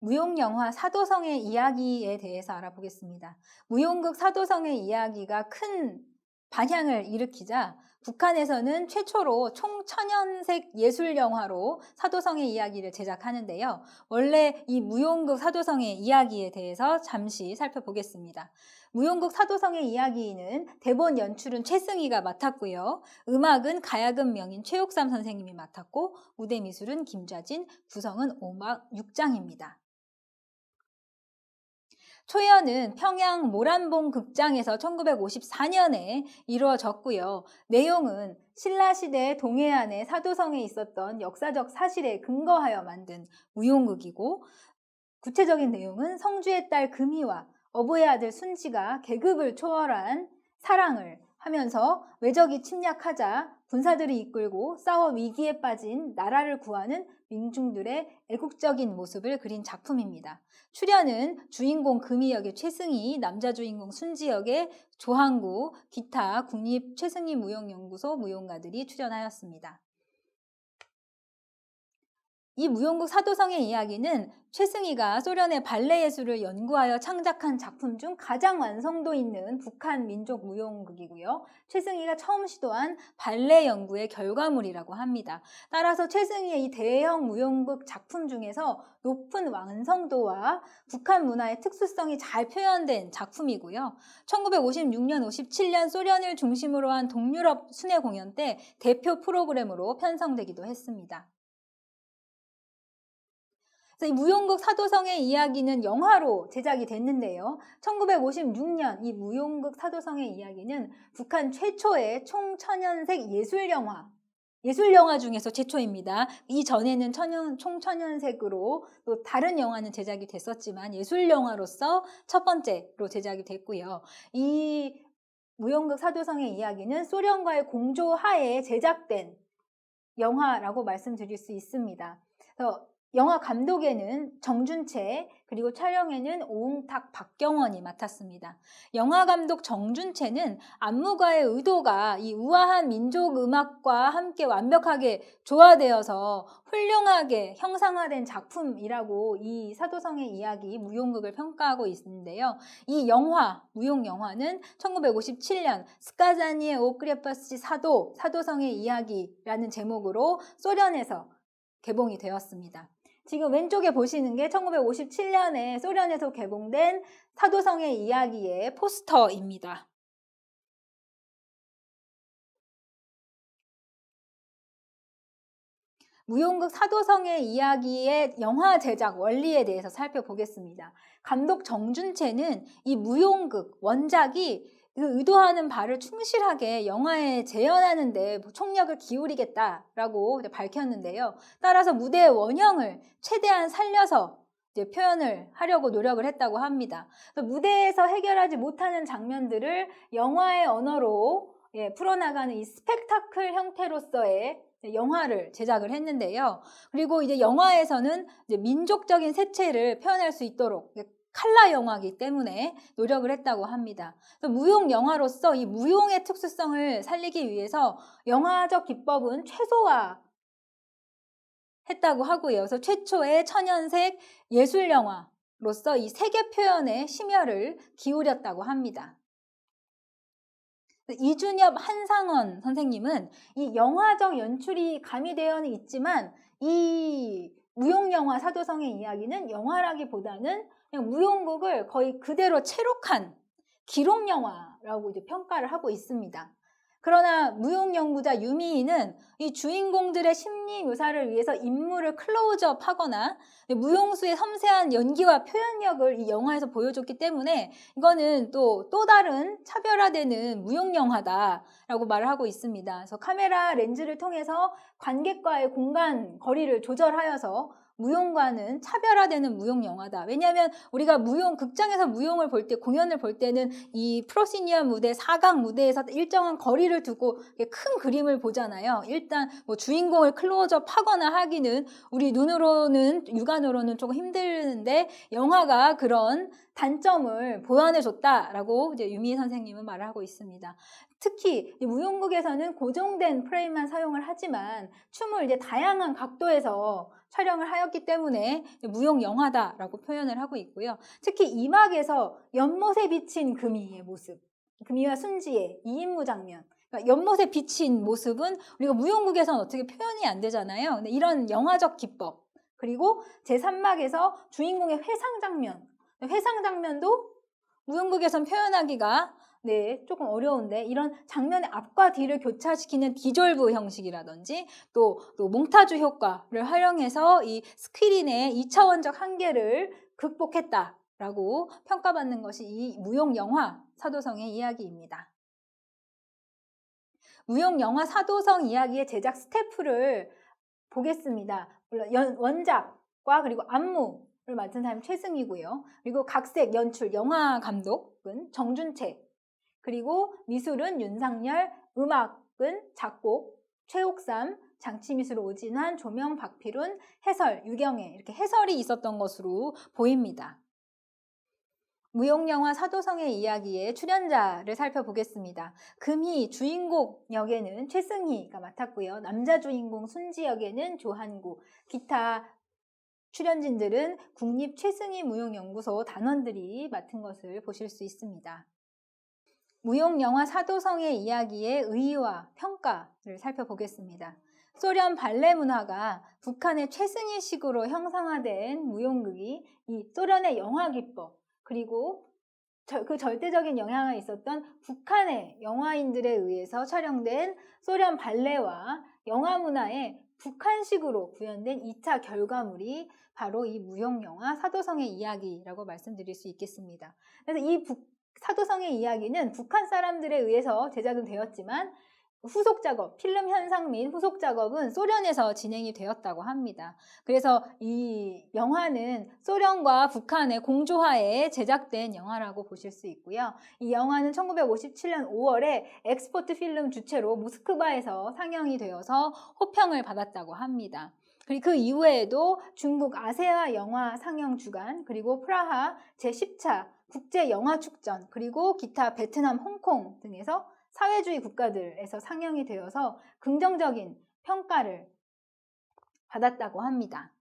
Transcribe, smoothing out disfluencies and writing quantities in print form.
무용영화 사도성의 이야기에 대해서 알아보겠습니다. 무용극 사도성의 이야기가 큰 반향을 일으키자 북한에서는 최초로 총천연색 예술영화로 사도성의 이야기를 제작하는데요. 원래 이 무용극 사도성의 이야기에 대해서 잠시 살펴보겠습니다. 무용극 사도성의 이야기는 대본 연출은 최승희가 맡았고요. 음악은 가야금 명인 최옥삼 선생님이 맡았고 무대 미술은 김좌진, 구성은 오막 6장입니다. 초연은 평양 모란봉 극장에서 1954년에 이루어졌고요. 내용은 신라시대 동해안의 사도성에 있었던 역사적 사실에 근거하여 만든 무용극이고, 구체적인 내용은 성주의 딸 금희와 어부의 아들 순지가 계급을 초월한 사랑을 하면서 외적이 침략하자 군사들이 이끌고 싸워 위기에 빠진 나라를 구하는 민중들의 애국적인 모습을 그린 작품입니다. 출연은 주인공 금희 역의 최승희, 남자 주인공 순지 역의 조항구, 기타 국립 최승희 무용연구소 무용가들이 출연하였습니다. 이 무용극 사도성의 이야기는 최승희가 소련의 발레 예술을 연구하여 창작한 작품 중 가장 완성도 있는 북한 민족 무용극이고요. 최승희가 처음 시도한 발레 연구의 결과물이라고 합니다. 따라서 최승희의 이 대형 무용극 작품 중에서 높은 완성도와 북한 문화의 특수성이 잘 표현된 작품이고요. 1956년, 57년 소련을 중심으로 한 동유럽 순회 공연 때 대표 프로그램으로 편성되기도 했습니다. 이 무용극 사도성의 이야기는 영화로 제작이 됐는데요. 1956년 이 무용극 사도성의 이야기는 북한 최초의 총천연색 예술영화 중에서 최초입니다. 이전에는 총천연색으로 또 다른 영화는 제작이 됐었지만 예술영화로서 첫 번째로 제작이 됐고요. 이 무용극 사도성의 이야기는 소련과의 공조하에 제작된 영화라고 말씀드릴 수 있습니다. 그래서 영화 감독에는 정준채, 그리고 촬영에는 오웅탁, 박경원이 맡았습니다. 영화 감독 정준채는 안무가의 의도가 이 우아한 민족 음악과 함께 완벽하게 조화되어서 훌륭하게 형상화된 작품이라고 이 사도성의 이야기 무용극을 평가하고 있는데요. 이 무용 영화는 1957년 스카자니의 오크레퍼스치 사도성의 이야기라는 제목으로 소련에서 개봉이 되었습니다. 지금 왼쪽에 보시는 게 1957년에 소련에서 개봉된 사도성의 이야기의 포스터입니다. 무용극 사도성의 이야기의 영화 제작 원리에 대해서 살펴보겠습니다. 감독 정준채는 이 무용극 원작이 의도하는 바를 충실하게 영화에 재현하는 데 총력을 기울이겠다라고 밝혔는데요. 따라서 무대의 원형을 최대한 살려서 표현을 하려고 노력을 했다고 합니다. 무대에서 해결하지 못하는 장면들을 영화의 언어로 풀어나가는 이 스펙타클 형태로서의 영화를 제작을 했는데요. 그리고 이제 영화에서는 이제 민족적인 색채를 표현할 수 있도록 칼라 영화이기 때문에 노력을 했다고 합니다. 무용 영화로서 이 무용의 특수성을 살리기 위해서 영화적 기법은 최소화했다고 하고요. 그래서 최초의 천연색 예술 영화로서 이 세계 표현에 심혈을 기울였다고 합니다. 이준엽, 한상원 선생님은 이 영화적 연출이 가미되어는 있지만 이 무용영화 사도성의 이야기는 영화라기보다는 그냥 무용극을 거의 그대로 채록한 기록영화라고 이제 평가를 하고 있습니다. 그러나 무용연구자 유미희는 이 주인공들의 심리 묘사를 위해서 인물을 클로즈업 하거나 무용수의 섬세한 연기와 표현력을 이 영화에서 보여줬기 때문에 이거는 또 다른 차별화되는 무용영화다라고 말을 하고 있습니다. 그래서 카메라 렌즈를 통해서 관객과의 공간 거리를 조절하여서 무용과는 차별화되는 무용영화다. 왜냐하면 우리가 극장에서 무용을 볼 때, 공연을 볼 때는 이 프로시니어 무대, 사각 무대에서 일정한 거리를 두고 큰 그림을 보잖아요. 일단 주인공을 클로즈업 하거나 하기는 우리 육안으로는 조금 힘드는데 영화가 그런 단점을 보완해줬다라고 이제 유미애 선생님은 말을 하고 있습니다. 특히 무용극에서는 고정된 프레임만 사용을 하지만 춤을 이제 다양한 각도에서 촬영을 하였기 때문에 무용 영화다라고 표현을 하고 있고요. 특히 이막에서 연못에 비친 금이의 모습, 금이와 순지의 이인무 장면, 그러니까 연못에 비친 모습은 우리가 무용극에서는 어떻게 표현이 안 되잖아요. 근데 이런 영화적 기법, 그리고 제3막에서 주인공의 회상 장면도 무용극에선 표현하기가 조금 어려운데 이런 장면의 앞과 뒤를 교차시키는 디졸브 형식이라든지 또 몽타주 효과를 활용해서 이 스크린의 2차원적 한계를 극복했다라고 평가받는 것이 이 무용 영화 사도성의 이야기입니다. 무용 영화 사도성 이야기의 제작 스태프를 보겠습니다. 물론 원작과 그리고 안무를 맡은 사람이 최승희고요. 그리고 각색, 연출, 영화 감독은 정준채, 그리고 미술은 윤상열, 음악은 작곡, 최옥삼, 장치미술 오진환, 조명 박필훈, 해설 유경애, 이렇게 해설이 있었던 것으로 보입니다. 무용영화 사도성의 이야기의 출연자를 살펴보겠습니다. 금희 주인공 역에는 최승희가 맡았고요. 남자 주인공 순지 역에는 조한구, 기타 출연진들은 국립 최승희 무용연구소 단원들이 맡은 것을 보실 수 있습니다. 무용영화 사도성의 이야기의 의의와 평가를 살펴보겠습니다. 소련 발레 문화가 북한의 최승희식으로 형상화된 무용극이 이 소련의 영화 기법, 그리고 그 절대적인 영향이 있었던 북한의 영화인들에 의해서 촬영된 소련 발레와 영화 문화의 북한식으로 구현된 2차 결과물이 바로 이 무용영화 사도성의 이야기라고 말씀드릴 수 있겠습니다. 그래서 이 사도성의 이야기는 북한 사람들에 의해서 제작은 되었지만 후속 작업, 필름 현상 및 후속 작업은 소련에서 진행이 되었다고 합니다. 그래서 이 영화는 소련과 북한의 공조하에 제작된 영화라고 보실 수 있고요. 이 영화는 1957년 5월에 엑스포트 필름 주최로 모스크바에서 상영이 되어서 호평을 받았다고 합니다. 그리고 그 이후에도 중국 아세아 영화 상영 주간, 그리고 프라하 제10차 국제영화축전, 그리고 기타 베트남, 홍콩 등에서 사회주의 국가들에서 상영이 되어서 긍정적인 평가를 받았다고 합니다.